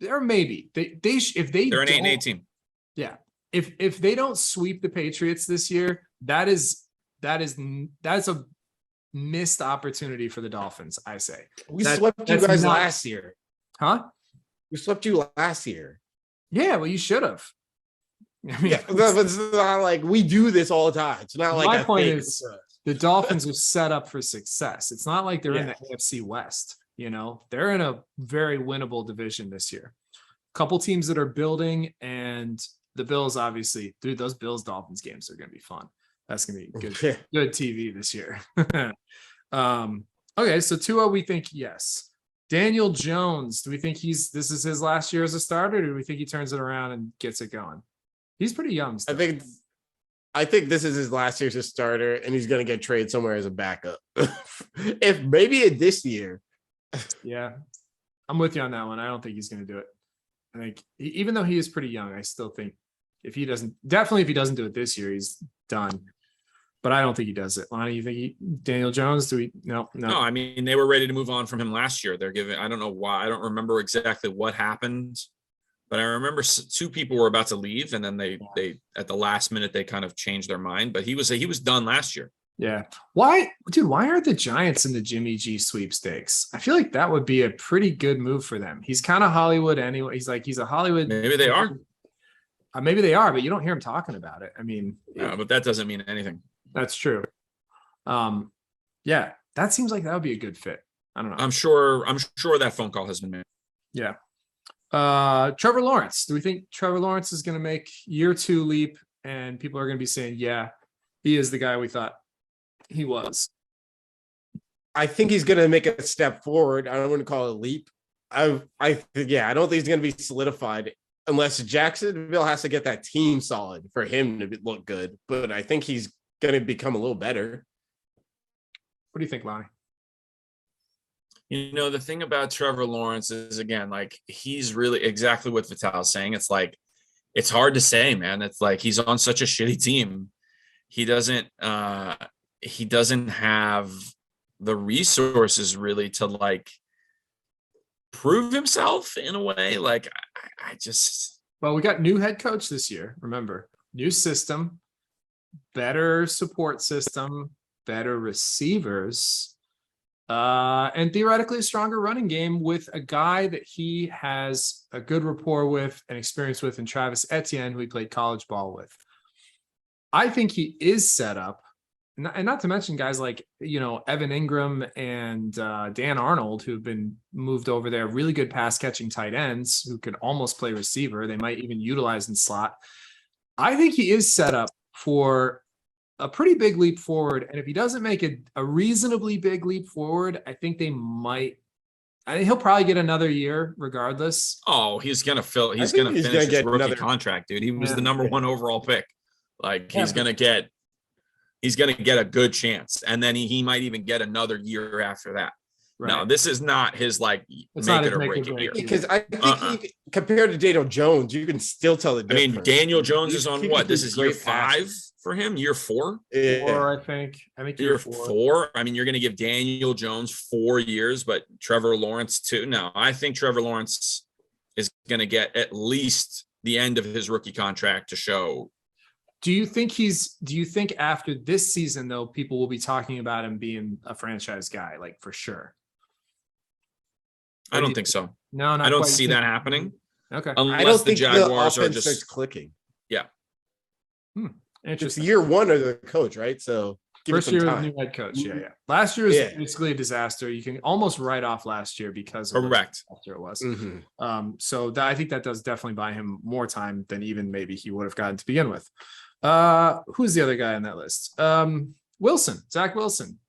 good, or maybe if they They're an 8-8 don't- team. Yeah. If they don't sweep the Patriots this year, that's a missed opportunity for the Dolphins, I say. We That- swept you that's guys not- last year. Huh? We swept you last year. Yeah, well, you should have. I mean, Yeah, but it's not like we do this all the time. It's not like my a point thing. is the Dolphins are set up for success. It's not like they're in Yeah. the AFC West, you know, they're in a very winnable division this year. Couple teams that are building, and the Bills, obviously, dude, those Bills Dolphins games are going to be fun. That's going to be good TV this year. Okay. So Tua, we think yes. Daniel Jones, do we think this is his last year as a starter? Or do we think he turns it around and gets it going? He's pretty young still. I think this is his last year as a starter, and he's going to get traded somewhere as a backup. If maybe this year. Yeah, I'm with you on that one. I don't think he's going to do it. I think even though he is pretty young, I still think if he doesn't do it this year, he's done. But I don't think he does it. Lonnie, you think Daniel Jones? No. No, I mean, they were ready to move on from him last year. I don't know why. I don't remember exactly what happened, but I remember two people were about to leave, and then they at the last minute they kind of changed their mind. But he was done last year. Yeah. Why aren't the Giants in the Jimmy G sweepstakes? I feel like that would be a pretty good move for them. He's kind of Hollywood anyway. He's a Hollywood. Maybe they are. Maybe they are, but you don't hear him talking about it. I mean, Yeah, but that doesn't mean anything. That's true. Yeah, that seems like that would be a good fit. I don't know. I'm sure that phone call has been made. Yeah. Trevor Lawrence. Do we think Trevor Lawrence is going to make year 2 leap and people are going to be saying, yeah, he is the guy we thought he was? I think he's going to make a step forward. I don't want to call it a leap. I don't think he's going to be solidified unless Jacksonville has to get that team solid for him to look good. But I think he's going to become a little better. What do you think, Lonnie? You know, the thing about Trevor Lawrence is, again, like, he's really exactly what Vital's saying. It's like, it's hard to say, man. It's like he's on such a shitty team. He doesn't have the resources really to like prove himself in a way. Like, I just. Well, we got new head coach this year. Remember, new system, better support system, better receivers. And theoretically a stronger running game with a guy that he has a good rapport with and experience with in Travis Etienne, who he played college ball with. I think he is set up, and not to mention guys like, Evan Ingram and Dan Arnold, who've been moved over there, really good pass catching tight ends who could almost play receiver. They might even utilize in slot. I think he is set up for a pretty big leap forward. And if he doesn't make a reasonably big leap forward, I think he'll probably get another year regardless. Oh, he's going to finish his rookie contract, dude. He was the number 1 overall pick. Like, he's going to get a good chance. And then he might even get another year after that. Right. No, this is not his make it or break it year. Because I think compared to Daniel Jones, you can still tell the difference. I mean, Daniel Jones is on what? This is year 5 for him? Year 4? Yeah. 4, I think. Year 4. I mean, you're going to give Daniel Jones 4 years, but Trevor Lawrence 2. No, I think Trevor Lawrence is going to get at least the end of his rookie contract to show. Do you think after this season, though, people will be talking about him being a franchise guy, like, for sure? I don't think so. No, I don't see that happening. Okay. I don't think the offense starts clicking. Yeah. Interesting. It's year 1 of the coach, right? So first year of the new head coach. Yeah. Last year was basically a disaster. You can almost write off last year because of correct after it was. Mm-hmm. So I think that does definitely buy him more time than even maybe he would have gotten to begin with. Who's the other guy on that list? Zach Wilson.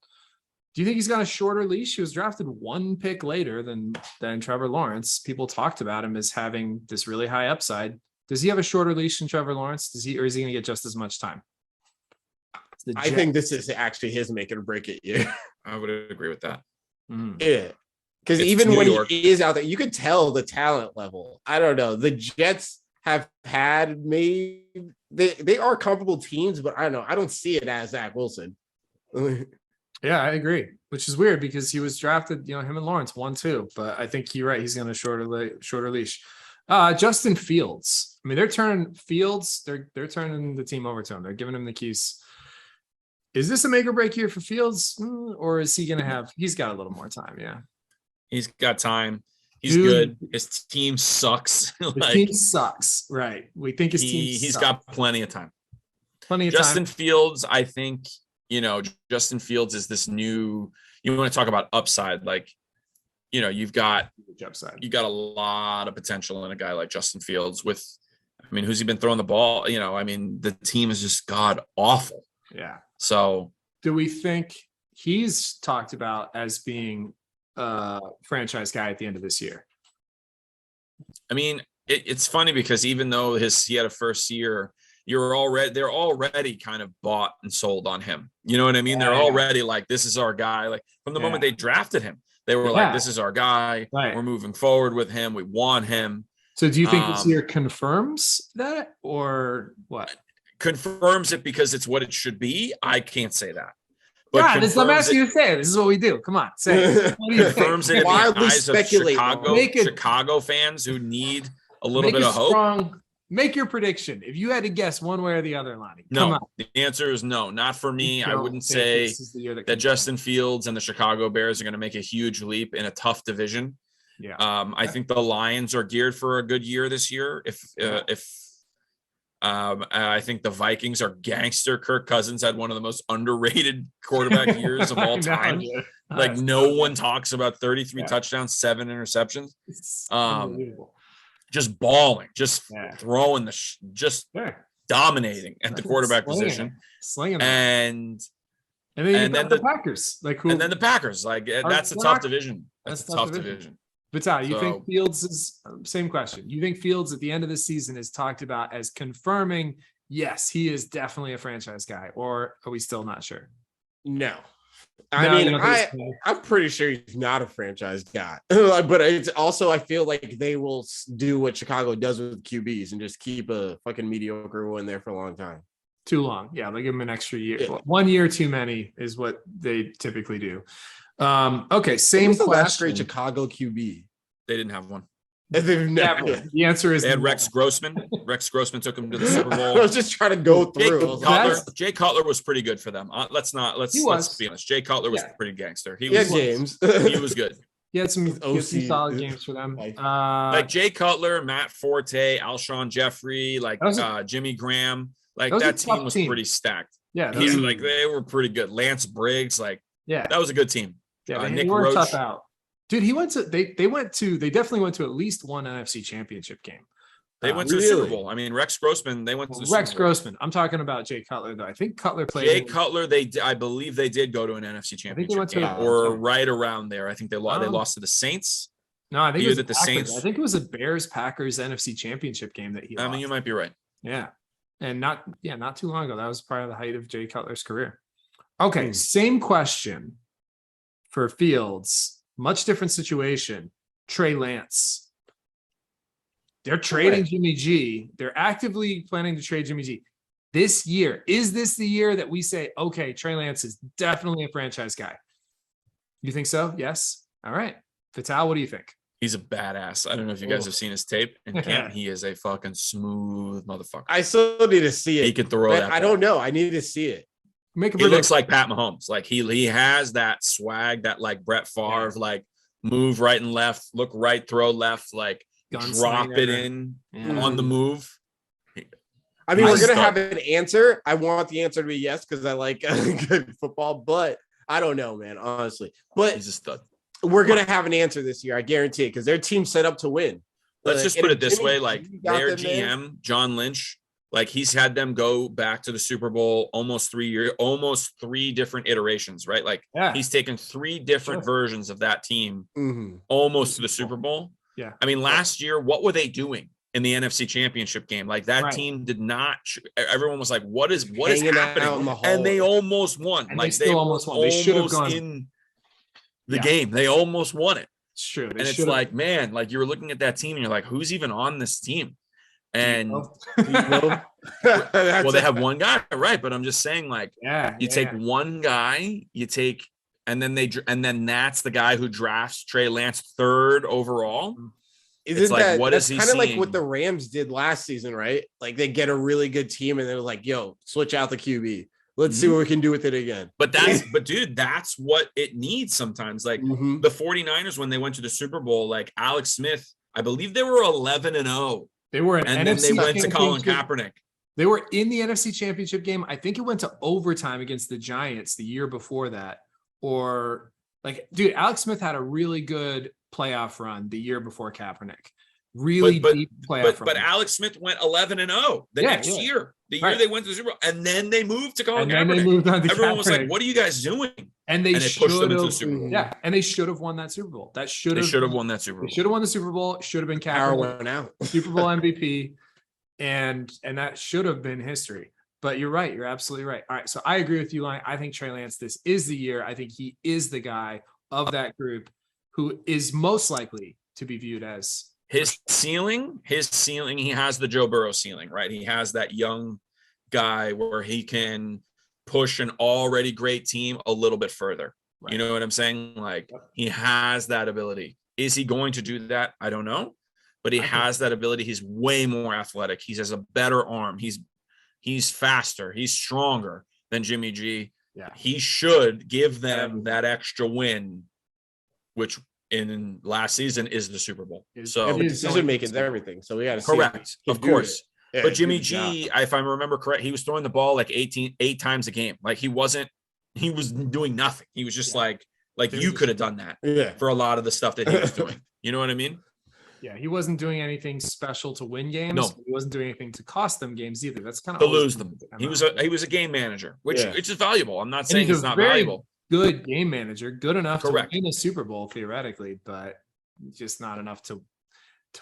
Do you think he's got a shorter leash? He was drafted 1 pick later than Trevor Lawrence. People talked about him as having this really high upside. Does he have a shorter leash than Trevor Lawrence? Or is he going to get just as much time? I think this is actually his make it or break it year. I would agree with that. Yeah. Because even when he is out there, you could tell the talent level. I don't know. The Jets have had they are comparable teams, but I don't know. I don't see it as Zach Wilson. Yeah, I agree, which is weird because he was drafted, him and Lawrence 1-2, but I think you're right. He's going to shorter leash. Justin Fields. I mean, they're turning the team over to him. They're giving him the keys. Is this a make or break year for Fields, or is he going to he's got a little more time? Yeah. He's got time. He's good. His team sucks. His team sucks. Right. We think he's got plenty of time. Justin Fields, I think, Justin Fields is this new, you want to talk about upside, like, you've got a lot of potential in a guy like Justin Fields who's he been throwing the ball? The team is just god awful. Yeah. So do we think he's talked about as being a franchise guy at the end of this year? I mean, it's funny because even though he had a first year, they're already kind of bought and sold on him. You know what I mean? They're already like, this is our guy. Like, from the moment they drafted him, they were like, this is our guy. Right. We're moving forward with him. We want him. So do you think this year confirms that, or what? Confirms it because it's what it should be? I can't say that. But I'm asking you to say it. This is what we do. Come on, say it. Confirms it in the eyes of Chicago fans who need a little bit of hope. Make your prediction. If you had to guess one way or the other, Lonnie. No, the answer is no, not for me. I wouldn't say that Justin Fields and the Chicago Bears are going to make a huge leap in a tough division. Yeah. I think the Lions are geared for a good year this year. If I think the Vikings are gangster. Kirk Cousins had one of the most underrated quarterback years of all time. Like no one talks about 33 touchdowns, 7 interceptions. Just balling, just throwing just dominating at the quarterback position. Slinging and then the Packers, and then the Packers, that's a tough division. That's a tough division. Vital, you think Fields is same question? You think Fields at the end of the season is talked about as confirming, yes, he is definitely a franchise guy, or are we still not sure? No. I'm pretty sure he's not a franchise guy, but it's also, I feel like they will do what Chicago does with QBs and just keep a fucking mediocre one there for a long time. Too long. Yeah. They give him an extra year. Yeah. 1 year too many is what they typically do. Okay. Same question. Last great Chicago QB. They didn't have one. The answer is they had Rex Grossman. Rex Grossman took him to the Super Bowl. I was just trying to go through. Jay Cutler was pretty good for them. Let's be honest. Jay Cutler was pretty gangster. He was good. He had some solid games for them. Like Jay Cutler, Matt Forte, Alshon Jeffrey, Jimmy Graham. That team was pretty stacked. Yeah, they were pretty good. Lance Briggs, that was a good team. Yeah, Nick Roach. Tough out. Dude, they definitely went to at least one NFC championship game. They went to the Super Bowl. I mean, Rex Grossman, they went to the Super Bowl. Rex Grossman. I'm talking about Jay Cutler, though. I think Cutler played. Jay Cutler, I believe they did go to an NFC championship game, or right around there. I think they lost to the Saints. No, I think it was the Saints. I think it was a Bears-Packers NFC championship game that he lost. I mean, you might be right. Yeah. And not too long ago. That was probably the height of Jay Cutler's career. Okay, same question for Fields. Much different situation. Trey Lance. They're trading Jimmy G. They're actively planning to trade Jimmy G. This year, is this the year that we say, okay, Trey Lance is definitely a franchise guy? You think so? Yes. All right. Vital, what do you think? He's a badass. I don't know if you guys have seen his tape. In camp, he is a fucking smooth motherfucker. I still need to see it. He can throw that. I don't know. I need to see it. He looks like Pat Mahomes. He has that swag, that Brett Favre, move right and left, look right, throw left, drop it in on the move. I mean, we're gonna have an answer. I want the answer to be yes because I like good football, but I don't know, man, honestly. But he's a stud. We're gonna have an answer this year, I guarantee it, because their team's set up to win. Let's just put it this way: their GM, John Lynch. He's had them go back to the Super Bowl almost 3 years, almost 3 different iterations, right? He's taken 3 different versions of that team almost to the Super Bowl. Yeah. I mean, last year, what were they doing in the NFC Championship game? That team did not. Everyone was like, "What is happening?" And they almost won. And they almost won. They should have gone in the game. They almost won it. It's true. And it's man, you were looking at that team, and you're like, "Who's even on this team?" And well, they have one guy, right? But I'm just saying, you take one guy, and then that's the guy who drafts Trey Lance 3rd overall. What is he? Kind of like what the Rams did last season, right? They get a really good team, and they're like, "Yo, switch out the QB. Let's see what we can do with it again." But dude, that's what it needs sometimes. The 49ers, when they went to the Super Bowl, Alex Smith, I believe they were 11-0. They were then they went to Colin Kaepernick. They were in the NFC Championship game. I think it went to overtime against the Giants the year before that. Or dude, Alex Smith had a really good playoff run the year before Kaepernick. Deep playoff run. But Alex Smith went 11-0 the next year. The year they went to the Super Bowl, and then they moved to Colin Kaepernick. Everyone was like, "What are you guys doing?" And they pushed them into the Super Bowl. Yeah, and they should have won that Super Bowl. They should have won that Super Bowl. They should have won the Super Bowl. It should have been Kaepernick, Super Bowl MVP, and that should have been history. But you're right. You're absolutely right. All right, so I agree with you, Lion. I think Trey Lance, this is the year. I think he is the guy of that group who is most likely to be viewed as his ceiling, he has the Joe Burrow ceiling, right? He has that young guy where he can push an already great team a little bit further. Right. You know what I'm saying? He has that ability. Is he going to do that? I don't know, but he has that ability. He's way more athletic. He has a better arm. He's faster. He's stronger than Jimmy G. Yeah. He should give them that extra win, which in last season is the Super Bowl. So decision making is everything. So we got to correct, of course. Yeah, But he Jimmy did the job. G, if I remember correct, he was throwing the ball like eight times a game. Like he was doing nothing. He was just like you could have done that Yeah. for a lot of the stuff that he was doing. You know what I mean? Yeah, he wasn't doing anything special to win games. No. He wasn't doing anything to cost them games either. That's kind of To lose them. He was a game manager, which is valuable. I'm not saying he's it's a not very valuable. good game manager, good enough Correct. to win a Super Bowl theoretically, but just not enough to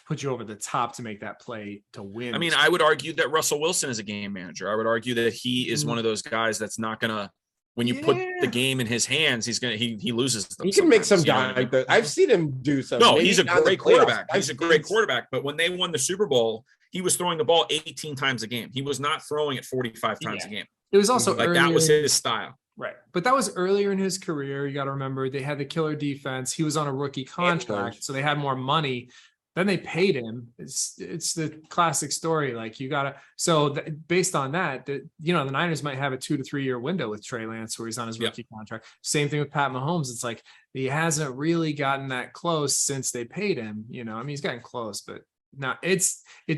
put you over the top to make that play to win. I mean, I would argue that Russell Wilson is a game manager. I would argue that he is one of those guys that's not gonna. When you put the game in his hands, he loses. He can make some sometimes, dive. I've seen him do some. No, Maybe he's a not in the great playoffs. quarterback. He's a great quarterback. But when they won the Super Bowl, he was throwing the ball 18 times a game. He was not throwing it 45 times a game. It was also Like that was his style. Right. But that was earlier in his career. You got to remember they had the killer defense. He was on a rookie contract, so they had more money. Then they paid him. It's the classic story. Like you gotta. So based on that, the Niners might have a 2 to 3 year window with Trey Lance where he's on his rookie contract. Same thing with Pat Mahomes. It's like he hasn't really gotten that close since they paid him. I mean, he's gotten close, but not. It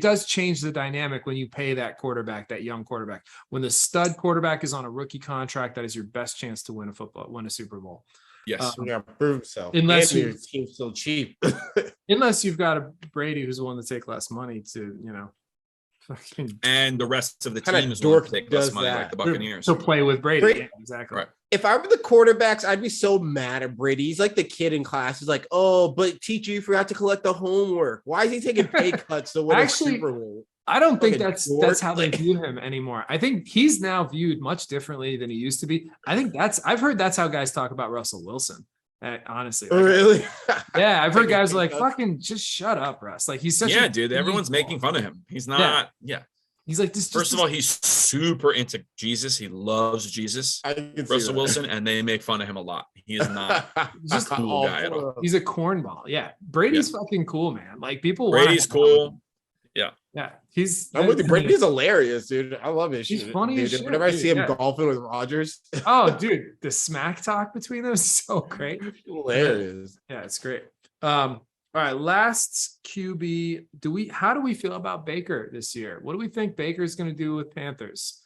does change the dynamic when you pay that quarterback, that young quarterback. When the stud quarterback is on a rookie contract, that is your best chance to win a Super Bowl. Yes. Yeah, prove himself. Unless your team's so cheap. Unless you've got a Brady who's willing to take less money to, and the rest of the Kinda team is willing to dork take less does money, that. like the Buccaneers. to play with Brady. Yeah, exactly. Right. If I were the quarterbacks, I'd be so mad at Brady. He's like the kid in class. He's like, "Oh, but teacher, you forgot to collect the homework. Why is he taking pay cuts to win Actually, a Super Bowl?" I don't think Fucking that's dork. how they view him anymore. I think he's now viewed much differently than he used to be. I think I've heard that's how guys talk about Russell Wilson. Honestly, like, Really? yeah, I've heard Taking guys pay like, cuts. "Fucking just shut up, Russ." Like he's such Dude, everyone's making fun of him. He's not. Yeah. He's like this. First of all, he's super into Jesus. He loves Jesus. I can see Russell that. Wilson, and they make fun of him a lot. He is not He's just a cool guy at all. he's a cornball. Yeah, Brady's fucking cool, man. Like people. Brady's cool. Yeah, he's. I'm with you. Brady's hilarious, dude. I love his He's shit. funny dude. as shit, Whenever I dude, see him yeah. golfing with Rodgers, Oh, dude, the smack talk between them is so great. hilarious. Yeah, it's great. All right, last QB. How do we feel about Baker this year? What do we think Baker's going to do with Panthers?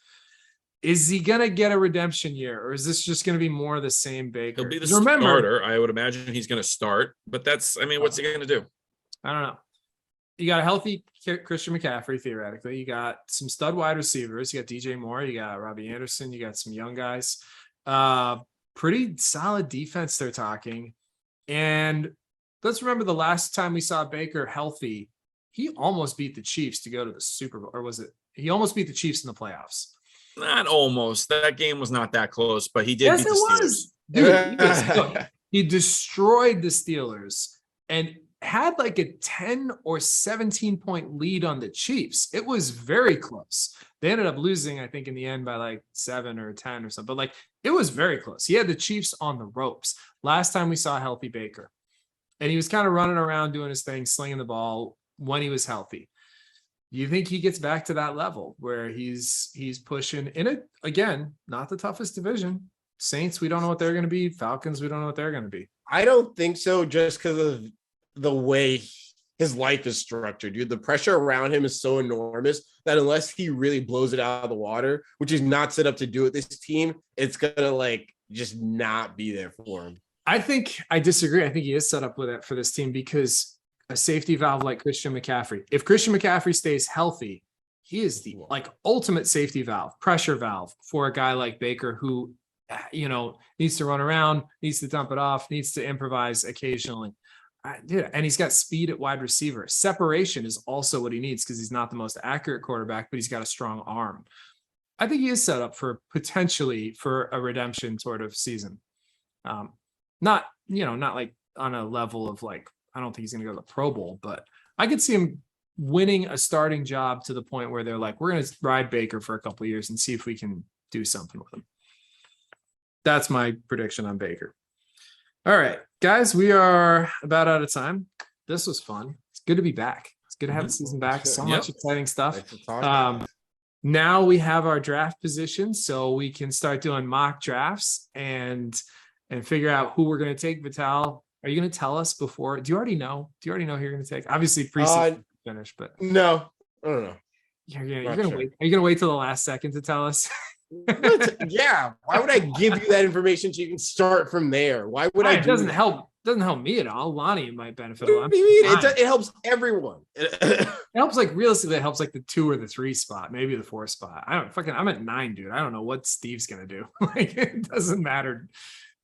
Is he going to get a redemption year, or is this just going to be more of the same Baker? He'll be the 'Cause remember, starter. I would imagine he's going to start, but what's he going to do? I don't know. You got a healthy Christian McCaffrey, theoretically. You got some stud wide receivers. You got DJ Moore. You got Robbie Anderson. You got some young guys. Pretty solid defense they're talking. And let's remember the last time we saw Baker healthy, he almost beat the Chiefs to go to the Super Bowl. Or was it? He almost beat the Chiefs in the playoffs. Not almost. That game was not that close, but he did beat the Steelers. Dude, he destroyed the Steelers and had like a 10 or 17 point lead on the Chiefs. It was very close. They ended up losing, I think, in the end by like 7 or 10 or something. But like it was very close. He had the Chiefs on the ropes. Last time we saw a healthy Baker. And he was kind of running around doing his thing, slinging the ball when he was healthy. You think he gets back to that level where he's pushing in it again, not the toughest division. Saints, we don't know what they're going to be. Falcons, we don't know what they're going to be. I don't think so, just because of the way his life is structured, dude. The pressure around him is so enormous that unless he really blows it out of the water, which is not set up to do with this team, it's gonna like just not be there for him. I think I disagree. I think he is set up with it for this team because a safety valve like Christian McCaffrey. If Christian McCaffrey stays healthy, he is the like ultimate safety valve, pressure valve for a guy like Baker who, needs to run around, needs to dump it off, needs to improvise occasionally. And he's got speed at wide receiver. Separation is also what he needs because he's not the most accurate quarterback, but he's got a strong arm. I think he is set up for potentially for a redemption sort of season. Not like on a level of like, I don't think he's going to go to the Pro Bowl, but I could see him winning a starting job to the point where they're like, we're going to ride Baker for a couple of years and see if we can do something with him. That's my prediction on Baker. All right, guys, we are about out of time. This was fun. It's good to be back. It's good to have the season back. So much exciting stuff. Now we have our draft position, so we can start doing mock drafts and figure out who we're going to take. Vital, are you going to tell us before? Do you already know? Do you already know who you're going to take? Obviously, preseason finished, but no, I don't know. You're Not gonna sure. wait. Are you gonna wait till the last second to tell us? What? Yeah. Why would I give you that information so you can start from there? Why would I It do doesn't that? help. Doesn't help me at all. Lonnie might benefit a What lot. do you mean? Fine. It helps everyone. It helps, like, realistically, it helps like the 2 or the 3 spot, maybe the 4 spot. I'm at 9, dude. I don't know what Steve's gonna do. Like, it doesn't matter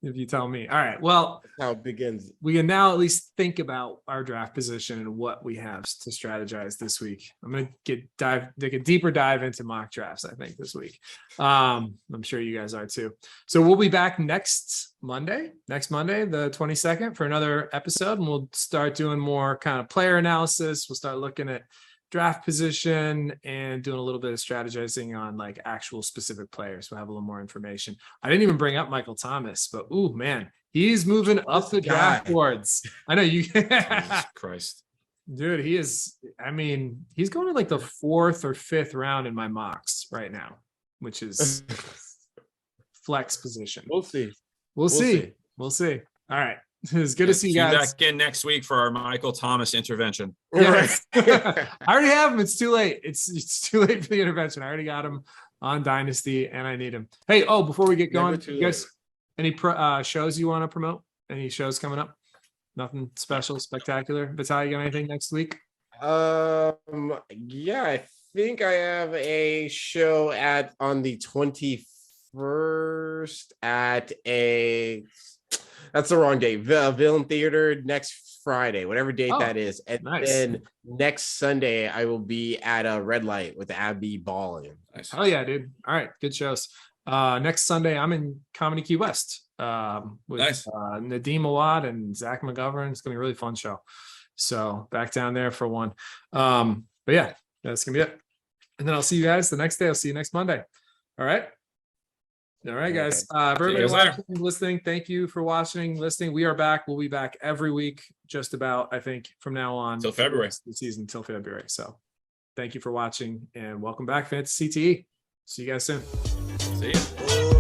if you tell me. All right. Well, That's how it begins. we can now at least think about our draft position and what we have to strategize this week. I'm gonna take a deeper dive into mock drafts, I think, this week. I'm sure you guys are too. So we'll be back next Monday, the 22nd, for another episode, and we'll start doing more kind of player analysis. We'll start looking at draft position and doing a little bit of strategizing on like actual specific players. We'll have a little more information. I didn't even bring up Michael Thomas, but ooh, man, he's moving up the draft boards. I know you. Jesus Christ. Dude, he is. I mean, he's going to like the 4th or 5th round in my mocks right now, which is flex position. We'll see. We'll see. We'll see. All right. It's good to see you guys. Back in next week for our Michael Thomas intervention. Yes. I already have him. It's too late. It's too late for the intervention. I already got him on Dynasty and I need him. Hey, before we get going, you guys, any shows you want to promote? Any shows coming up? Nothing special, spectacular. Vitaly, you got anything next week? Yeah, I think I have a show on the 21st at that's the wrong date. Villain Theater next Friday, whatever date that is. And then next Sunday, I will be at a Red Light with Abby Ballin. Nice. Oh yeah, dude. All right, good shows. Next Sunday, I'm in Comedy Key West with Nadeem Awad and Zach McGovern. It's gonna be a really fun show. So back down there for one. But yeah, that's gonna be it. And then I'll see you guys the next day. I'll see you next Monday. All right. All right, guys. Everybody watching, listening, thank you for watching, listening. We are back. We'll be back every week, just about, I think, from now on till February. The season till February. So thank you for watching and welcome back, FantaCTE. See you guys soon. See you.